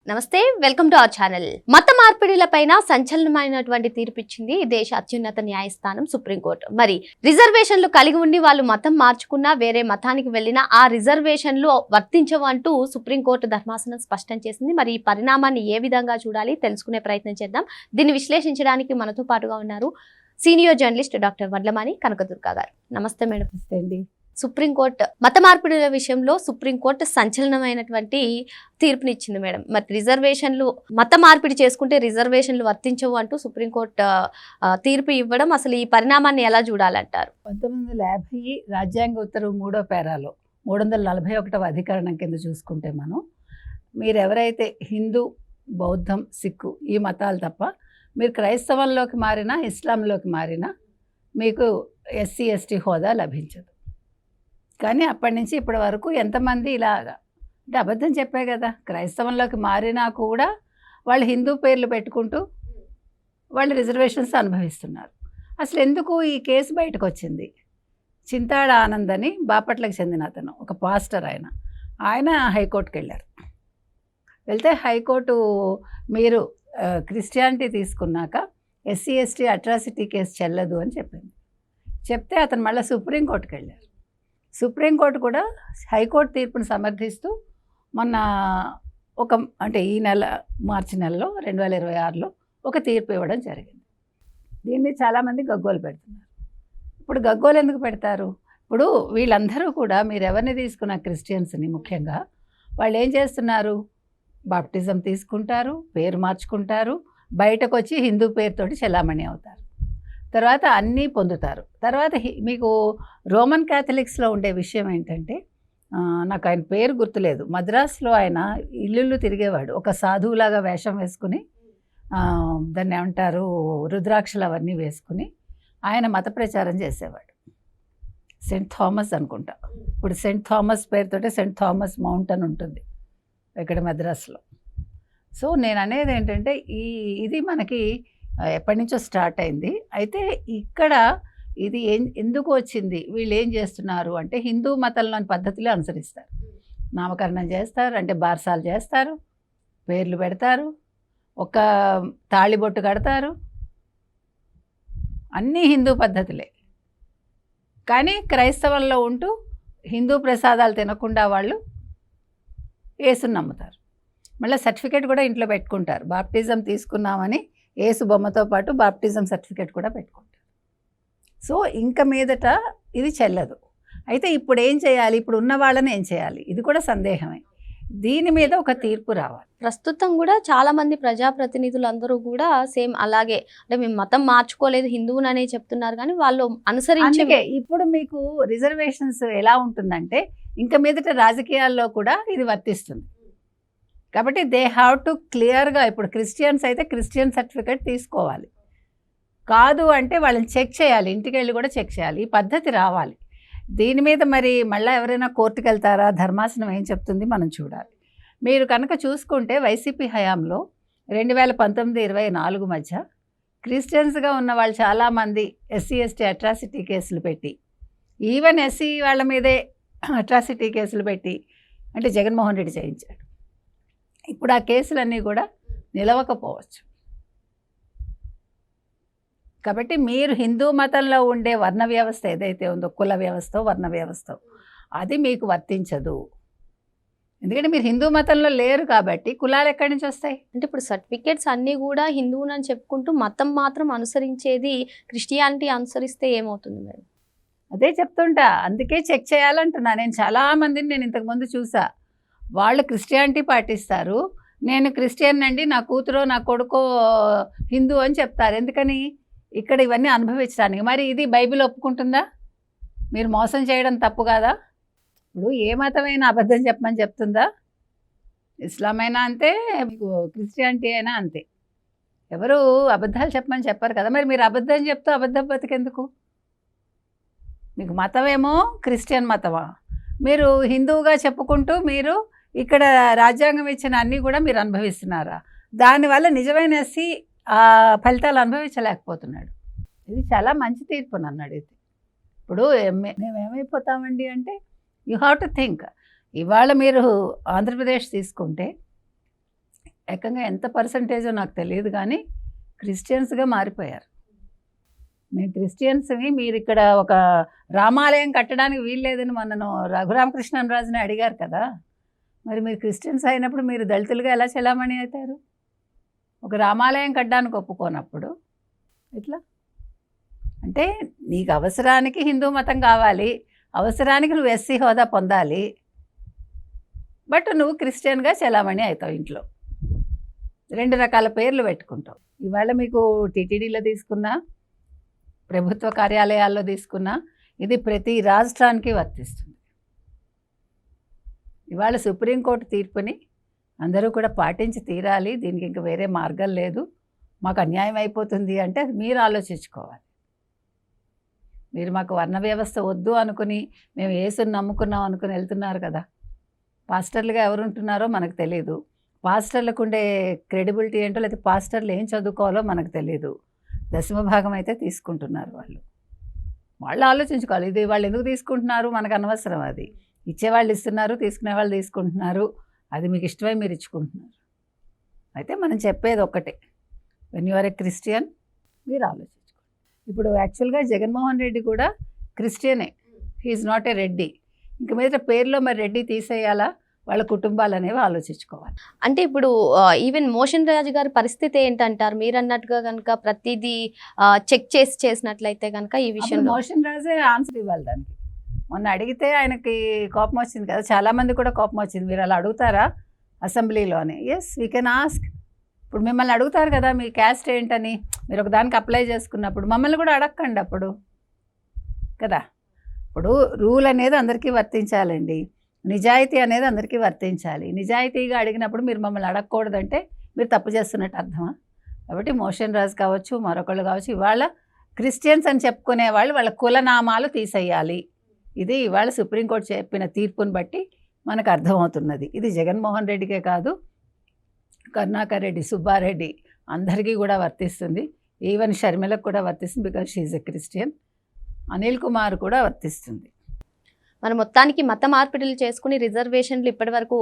నమస్తే, welcome to our channel. మత మార్పిడిలపైన సంచలనమైనటువంటి తీర్పిచ్చింది దేశ అత్యున్నత న్యాయస్థానం సుప్రీంకోర్టు. మరి రిజర్వేషన్లు కలిగి ఉండి వాళ్ళు మతం మార్చుకున్నా, వేరే మతానికి వెళ్ళినా ఆ రిజర్వేషన్లు వర్తించవు అంటూ సుప్రీంకోర్టు ధర్మాసనం స్పష్టం చేసింది. మరి ఈ పరిణామాన్ని ఏ విధంగా చూడాలి తెలుసుకునే ప్రయత్నం చేద్దాం. దీన్ని విశ్లేషించడానికి మనతో పాటుగా ఉన్నారు senior journalist doctor Vadlamani Kanakadurga గారు. నమస్తే మేడం. అండి. సుప్రీంకోర్టు మత మార్పిడుల విషయంలో సుప్రీంకోర్టు సంచలనమైనటువంటి తీర్పునిచ్చింది మేడం. మరి రిజర్వేషన్లు మత మార్పిడి చేసుకుంటే రిజర్వేషన్లు వర్తించవు అంటూ సుప్రీంకోర్టు తీర్పు ఇవ్వడం, అసలు ఈ పరిణామాన్ని ఎలా చూడాలంటారు? 1950 రాజ్యాంగ ఉత్తర్వు 3వ పేరాలో 341వ అధికరణం కింద చూసుకుంటే మీరు ఎవరైతే హిందూ, బౌద్ధం, సిక్కు ఈ మతాలు తప్ప మీరు క్రైస్తవంలోకి మారినా, ఇస్లాంలోకి మారినా మీకు ఎస్సీ ఎస్టీ హోదా లభించదు. కానీ అప్పటి నుంచి ఇప్పటి వరకు ఎంతమంది ఇలాగా అంటే అబద్ధం చెప్పే కదా, క్రైస్తవంలోకి మారినా కూడా వాళ్ళు హిందూ పేర్లు పెట్టుకుంటూ వాళ్ళు రిజర్వేషన్స్ అనుభవిస్తున్నారు. అసలు ఎందుకు ఈ కేసు బయటకు వచ్చింది? చింతాడ ఆనంద్ అని బాపట్లకు చెందిన అతను, ఒక పాస్టర్. ఆయన హైకోర్టుకి వెళ్ళారు. వెళ్తే హైకోర్టు మీరు క్రిస్టియానిటీ తీసుకున్నాక ఎస్సీ ఎస్టీ అట్రాసిటీ కేసు చెల్లదు అని చెప్పింది. చెప్తే అతను మళ్ళీ సుప్రీంకోర్టుకి వెళ్ళారు. సుప్రీంకోర్టు కూడా హైకోర్టు తీర్పును సమర్థిస్తూ మొన్న అంటే ఈ నెల మార్చి నెలలో 2026లో ఒక తీర్పు ఇవ్వడం జరిగింది. దీన్ని చాలామంది గగ్గోలు పెడుతున్నారు. ఇప్పుడు గగ్గోలు ఎందుకు పెడతారు? ఇప్పుడు వీళ్ళందరూ కూడా మీరు ఎవరిని తీసుకున్న క్రిస్టియన్స్ని ముఖ్యంగా వాళ్ళు ఏం చేస్తున్నారు? బాప్టిజం తీసుకుంటారు, పేరు మార్చుకుంటారు, బయటకు వచ్చి హిందూ పేరుతోటి చెలామణి అవుతారు, తర్వాత అన్నీ పొందుతారు. తర్వాత మీకు రోమన్ క్యాథలిక్స్లో ఉండే విషయం ఏంటంటే, నాకు ఆయన పేరు గుర్తులేదు, మద్రాసులో ఆయన ఇల్లు తిరిగేవాడు, ఒక సాధువులాగా వేషం వేసుకుని, దాన్ని ఏమంటారు, రుద్రాక్షలు అవన్నీ వేసుకుని ఆయన మత ప్రచారం చేసేవాడు. సెయింట్ థామస్ అనుకుంటా. ఇప్పుడు సెయింట్ థామస్ పేరుతోటే సెయింట్ థామస్ మౌంటైన్ ఉంటుంది ఇక్కడ మద్రాసులో. సో నేను అనేది ఏంటంటే ఇది మనకి ఎప్పటి నుంచో స్టార్ట్ అయింది. అయితే ఇక్కడ ఇది ఎందుకు వచ్చింది? వీళ్ళు ఏం చేస్తున్నారు అంటే హిందూ మతంలోని పద్ధతులే అనుసరిస్తారు. నామకరణం చేస్తారు, అంటే బార్సాలు చేస్తారు, పేర్లు పెడతారు, ఒక తాళిబొట్టు కడతారు, అన్నీ హిందూ పద్ధతులే. కానీ క్రైస్తవంలో ఉంటూ హిందూ ప్రసాదాలు తినకుండా వాళ్ళు యేసుని నమ్ముతారు. మళ్ళీ సర్టిఫికేట్ కూడా ఇంట్లో పెట్టుకుంటారు. బాప్టిజం తీసుకున్నామని యేసు బొమ్మతో పాటు బాప్టిజం సర్టిఫికేట్ కూడా పెట్టుకుంటారు. సో ఇంక మీదట ఇది చెల్లదు. అయితే ఇప్పుడు ఏం చేయాలి? ఇప్పుడు ఉన్న వాళ్ళని ఏం చేయాలి? ఇది కూడా సందేహమే. దీని మీద ఒక తీర్పు రావాలి. ప్రస్తుతం కూడా చాలా మంది ప్రజాప్రతినిధులందరూ కూడా సేమ్ అలాగే, అంటే మేము మతం మార్చుకోలేదు, హిందువుననే చెప్తున్నారు, కానీ వాళ్ళు అనుసరించే. ఇప్పుడు మీకు రిజర్వేషన్స్ ఎలా ఉంటుందంటే ఇంక మీదట రాజకీయాల్లో కూడా ఇది వర్తిస్తుంది. కాబట్టి దే హ్యావ్ టు క్లియర్గా, ఇప్పుడు క్రిస్టియన్స్ అయితే క్రిస్టియన్ సర్టిఫికేట్ తీసుకోవాలి, కాదు అంటే వాళ్ళని చెక్ చేయాలి, ఇంటికి వెళ్ళి కూడా చెక్ చేయాలి. ఈ పద్ధతి రావాలి. దీని మీద మరి మళ్ళీ ఎవరైనా కోర్టుకు వెళ్తారా? ధర్మాసనం ఏం చెప్తుంది మనం చూడాలి. మీరు కనుక చూసుకుంటే వైసీపీ హయాంలో 2019-24 మధ్య క్రిస్టియన్స్గా ఉన్న వాళ్ళు చాలామంది ఎస్సీ ఎస్టీ అట్రాసిటీ కేసులు పెట్టి, ఈవెన్ ఎస్సీ వాళ్ళ మీదే అట్రాసిటీ కేసులు పెట్టి అంటే జగన్మోహన్ రెడ్డి చేయించాడు. ఇప్పుడు ఆ కేసులన్నీ కూడా నిలవకపోవచ్చు. కాబట్టి మీరు హిందూ మతంలో ఉండే వర్ణ వ్యవస్థ ఏదైతే ఉందో, కుల వ్యవస్థ, వర్ణ వ్యవస్థ, అది మీకు వర్తించదు. ఎందుకంటే మీరు హిందూ మతంలో లేరు కాబట్టి కులాలు ఎక్కడి నుంచి వస్తాయి? అంటే ఇప్పుడు సర్టిఫికేట్స్ అన్నీ కూడా హిందువునని చెప్పుకుంటూ మతం మాత్రం అనుసరించేది క్రిస్టియానిటీ అనుసరిస్తే ఏమవుతుంది మేడం? అదే చెప్తుంటా, అందుకే చెక్ చేయాలంటున్నా. నేను చాలామందిని నేను ఇంతకుముందు చూసా, వాళ్ళు క్రిస్టియానిటీ పాటిస్తారు, నేను క్రిస్టియన్ అండి, నా కూతురో నా కొడుకో హిందూ అని చెప్తారు. ఎందుకని? ఇక్కడ ఇవన్నీ అనుభవించడానికి. మరి ఇది బైబిల్ ఒప్పుకుంటుందా? మీరు మోసం చేయడం తప్పు కాదా? ఇప్పుడు ఏ మతమైనా అబద్ధం చెప్పమని చెప్తుందా? ఇస్లాం అయినా అంతే, క్రిస్టియానిటీ అయినా అంతే. ఎవరు అబద్ధాలు చెప్పమని చెప్పారు కదా. మరి మీరు అబద్ధం చెప్తూ అబద్ధం బతికెందుకు? మీకు మతమేమో క్రిస్టియన్ మతమా, మీరు హిందువుగా చెప్పుకుంటూ మీరు ఇక్కడ రాజ్యాంగం ఇచ్చిన అన్నీ కూడా మీరు అనుభవిస్తున్నారా? దానివల్ల నిజమైన ఎస్సీ ఫలితాలు అనుభవించలేకపోతున్నాడు. ఇది చాలా మంచి తీర్పు నన్ను అడిగితే. ఇప్పుడు మేము ఏమైపోతామండి అంటే, యూ హ్యావ్ టు థింక్. ఇవాళ మీరు ఆంధ్రప్రదేశ్ తీసుకుంటే ఏకంగా ఎంత పర్సంటేజో నాకు తెలియదు కానీ క్రిస్టియన్స్గా మారిపోయారు. మేము క్రిస్టియన్స్ని మీరు ఇక్కడ ఒక రామాలయం కట్టడానికి వీల్లేదని మొన్నను రఘురామకృష్ణరాజుని అడిగారు కదా, మరి మీరు క్రిస్టియన్స్ అయినప్పుడు మీరు దళితులుగా ఎలా చెలామణి అవుతారు? ఒక రామాలయం కట్టడానికి ఒప్పుకోనప్పుడు ఇట్లా అంటే నీకు అవసరానికి హిందూ మతం కావాలి, అవసరానికి నువ్వు ఎస్సీ హోదా పొందాలి, బట్ నువ్వు క్రిస్టియన్గా చెలామణి అవుతావు. ఇంట్లో 2 రకాల పేర్లు పెట్టుకుంటావు. ఇవాళ మీకు టీటీడీలో తీసుకున్నా, ప్రభుత్వ కార్యాలయాల్లో తీసుకున్నా, ఇది ప్రతి రాష్ట్రానికి వర్తిస్తుంది. ఇవాళ సుప్రీంకోర్టు తీర్పుని అందరూ కూడా పాటించి తీరాలి. దీనికి ఇంకా వేరే మార్గం లేదు. మాకు అన్యాయం అయిపోతుంది అంటే అది మీరు ఆలోచించుకోవాలి. మీరు మాకు వర్ణ వ్యవస్థ వద్దు అనుకుని మేము యేసుని నమ్ముకున్నాం అనుకుని వెళ్తున్నారు కదా. పాస్టర్లుగా ఎవరు ఉంటున్నారో మనకు తెలియదు. పాస్టర్లకు ఉండే క్రెడిబిలిటీ ఏంటో, లేకపోతే పాస్టర్లు ఏం చదువుకోవాలో మనకు తెలియదు. దశమ భాగం అయితే తీసుకుంటున్నారు వాళ్ళు ఆలోచించుకోవాలి. ఇది వాళ్ళు ఎందుకు తీసుకుంటున్నారు మనకు అనవసరం. అది ఇచ్చేవాళ్ళు ఇస్తున్నారు, తీసుకునే వాళ్ళు తీసుకుంటున్నారు. అది మీకు ఇష్టమై మీరు ఇచ్చుకుంటున్నారు. అయితే మనం చెప్పేది ఒక్కటే, when you are a Christian మీరు ఆలోచించుకోండి. ఇప్పుడు యాక్చువల్గా జగన్మోహన్ రెడ్డి కూడా క్రిస్టియనే, హీఈస్ నాట్ ఏ రెడ్డి. ఇంక మీద పేరులో మరి రెడ్డి తీసేయాలా, వాళ్ళ కుటుంబాలు అనేవి ఆలోచించుకోవాలి. అంటే ఇప్పుడు ఈవెన్ మోషన్ రాజు గారి పరిస్థితి ఏంటంటారు? మీరు అన్నట్టుగా కనుక ప్రతిదీ చెక్ చేసినట్లయితే కనుక ఈ విషయంలో మోషన్ రాజే ఆన్సర్ ఇవ్వాలి దానికి. మొన్న అడిగితే ఆయనకి కోపం వచ్చింది కదా, చాలామంది కూడా కోపం వచ్చింది. మీరు అలా అడుగుతారా అసెంబ్లీలో అని? Yes, we can ask. ఇప్పుడు మిమ్మల్ని అడుగుతారు కదా మీ క్యాస్ట్ ఏంటని, మీరు ఒక దానికి అప్లై చేసుకున్నప్పుడు మమ్మల్ని కూడా అడగండి అప్పుడు కదా. ఇప్పుడు రూల్ అనేది అందరికీ వర్తించాలండి, నిజాయితీ అనేది అందరికీ వర్తించాలి. నిజాయితీగా అడిగినప్పుడు మీరు మమ్మల్ని అడగకూడదంటే మీరు తప్పు చేస్తున్నట్టు అర్థమా? కాబట్టి మోషన్ రాజు కావచ్చు, మరొకళ్ళు కావచ్చు, ఇవాళ క్రిస్టియన్స్ అని చెప్పుకునే వాళ్ళు వాళ్ళ కులనామాలు తీసేయాలి. ఇది ఇవాళ సుప్రీంకోర్టు చెప్పిన తీర్పుని బట్టి మనకు అర్థమవుతున్నది. ఇది జగన్మోహన్ రెడ్డికే కాదు, కరుణాకర్ రెడ్డి, సుబ్బారెడ్డి అందరికీ కూడా వర్తిస్తుంది. ఈవెన్ షర్మిలకు కూడా వర్తిస్తుంది, because she's a Christian. Anil Kumar కూడా వర్తిస్తుంది. మన మొత్తానికి మత మార్పిడులు చేసుకుని రిజర్వేషన్లు ఇప్పటి వరకు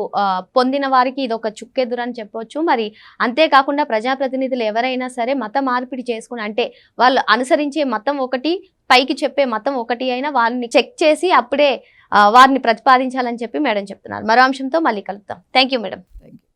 పొందిన వారికి ఇది ఒక చుక్కెదురని చెప్పొచ్చు. మరి అంతేకాకుండా ప్రజాప్రతినిధులు ఎవరైనా సరే మత మార్పిడి చేసుకుని, అంటే వాళ్ళు అనుసరించే మతం ఒకటి, పైకి చెప్పే మతం ఒకటి అయినా వాళ్ళని చెక్ చేసి అప్పుడే వారిని ప్రతిపాదించాలని చెప్పి మేడం చెప్తున్నారు. మరో అంశంతో మళ్ళీ కలుద్దాం. Thank you madam. Thank you.